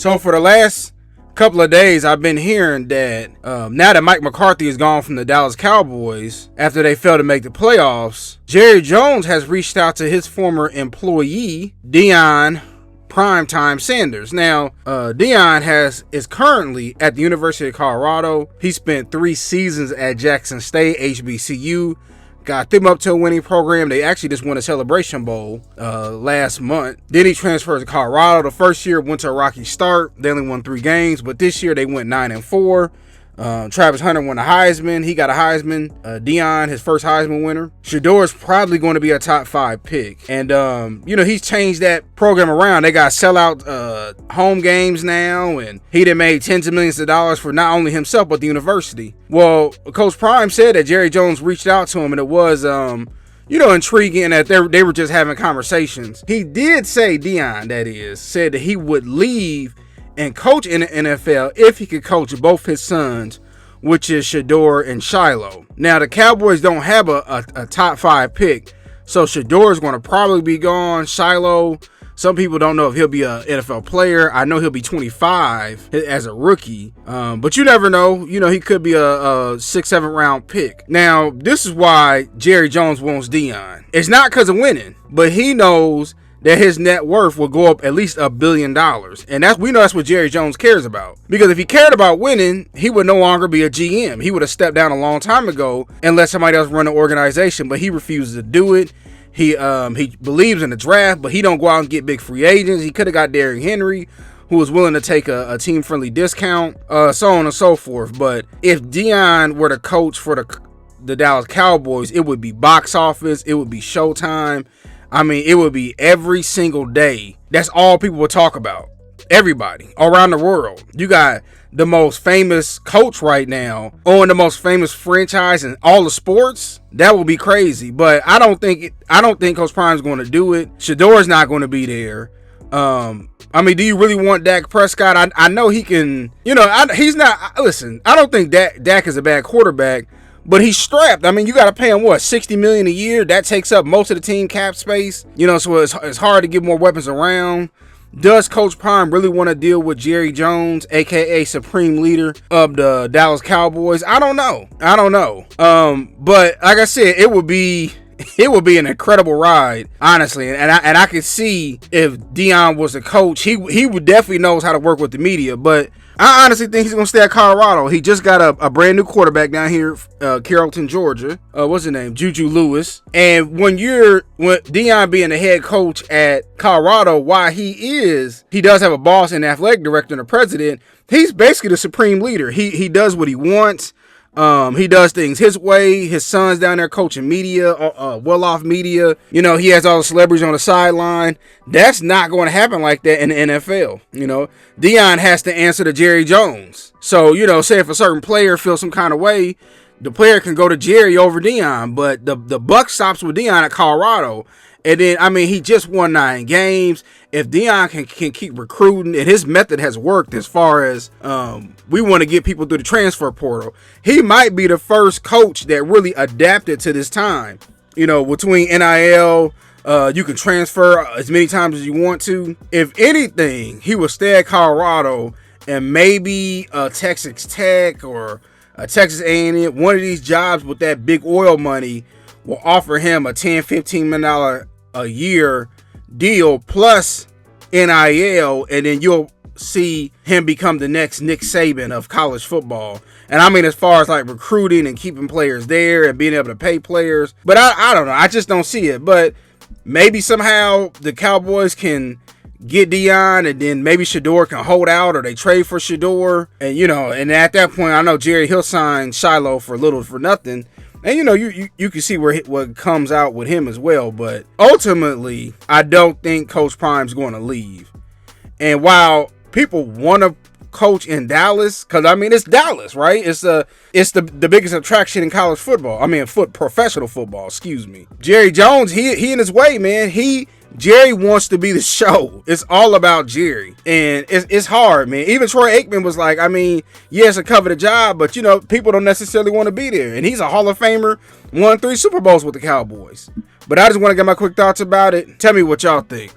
So for the last couple of days, I've been hearing that now that Mike McCarthy is gone from the Dallas Cowboys after they failed to make the playoffs, Jerry Jones has reached out to his former employee, Deion Primetime Sanders. Now, Deion is currently at the University of Colorado. He spent 3 seasons at Jackson State, HBCU. Got them up to a winning program. They actually just won a Celebration Bowl last month. Then he transferred to Colorado. The first year went to a rocky start. They only won 3 games, but this year they went 9-4. Travis Hunter won a Heisman. He got a Heisman. Deion, his first Heisman winner. Shedeur is probably going to be a top 5 pick. And, he's changed that program around. They got sellout home games now, and he done made tens of millions of dollars for not only himself, but the university. Well, Coach Prime said that Jerry Jones reached out to him, and it was, intriguing that they were just having conversations. He did say, Deion, that is, said that he would leave and coach in the NFL if he could coach both his sons, which is Shedeur and Shiloh. Now, the Cowboys don't have a top 5 pick, so Shedeur is going to probably be gone. Shiloh, some people don't know if he'll be an NFL player. I know he'll be 25 as a rookie, but you never know. He could be a 6-7 round pick. Now, this is why Jerry Jones wants Deion. It's not because of winning, but he knows that his net worth will go up at least $1 billion. And we know that's what Jerry Jones cares about. Because if he cared about winning, he would no longer be a GM. He would have stepped down a long time ago and let somebody else run the organization, but he refuses to do it. He believes in the draft, but he don't go out and get big free agents. He could have got Derrick Henry, who was willing to take a team-friendly discount, so on and so forth. But if Deion were to coach for the Dallas Cowboys, it would be box office, it would be Showtime. I mean, it would be every single day. That's all people would talk about. Everybody around the world. You got the most famous coach right now on the most famous franchise in all the sports. That would be crazy. But I don't think Coach Prime's going to do it. Shedeur's not going to be there. Do you really want Dak Prescott? I know he can. He's not. Listen, I don't think Dak is a bad quarterback. But he's strapped. You got to pay him, $60 million a year? That takes up most of the team cap space. So it's hard to get more weapons around. Does Coach Prime really want to deal with Jerry Jones, a.k.a. Supreme Leader of the Dallas Cowboys? I don't know. But like I said, it would be an incredible ride, honestly. And I could see if Deion was a coach, he would definitely knows how to work with the media. But I honestly think he's going to stay at Colorado. He just got a brand new quarterback down here, Carrollton, Georgia. What's his name? Juju Lewis. And when Deion being the head coach at Colorado, why he does have a boss and athletic director and a president, he's basically the supreme leader. He does what he wants. He does things his way. His son's down there coaching media, well-off media. He has all the celebrities on the sideline. That's not going to happen like that in the NFL. Deion has to answer to Jerry Jones. So, say if a certain player feels some kind of way, the player can go to Jerry over Deion. But the buck stops with Deion at Colorado. And then, he just won 9 games. If Deion can keep recruiting, and his method has worked as far as we want to get people through the transfer portal, he might be the first coach that really adapted to this time. Between NIL, you can transfer as many times as you want to. If anything, he will stay at Colorado and maybe Texas Tech or Texas A&M, one of these jobs with that big oil money will offer him a $10-15 million a year deal plus NIL, and then you'll see him become the next Nick Saban of college football. And as far as like recruiting and keeping players there and being able to pay players. But I don't know. I just don't see it. But maybe somehow the Cowboys can get Deion, and then maybe Shedeur can hold out, or they trade for Shedeur. And and at that point, I know Jerry, he'll sign Shiloh for little for nothing. And you can see what comes out with him as well. But ultimately, I don't think Coach Prime's going to leave. And while people want to coach in Dallas, because it's Dallas, right? It's the biggest attraction in college football. Professional football. Excuse me. Jerry Jones, he in his way, man. Jerry wants to be the show. It's all about Jerry. And it's hard, man. Even Troy Aikman was like, it's a coveted job, but, people don't necessarily want to be there. And he's a Hall of Famer, won 3 Super Bowls with the Cowboys. But I just want to get my quick thoughts about it. Tell me what y'all think.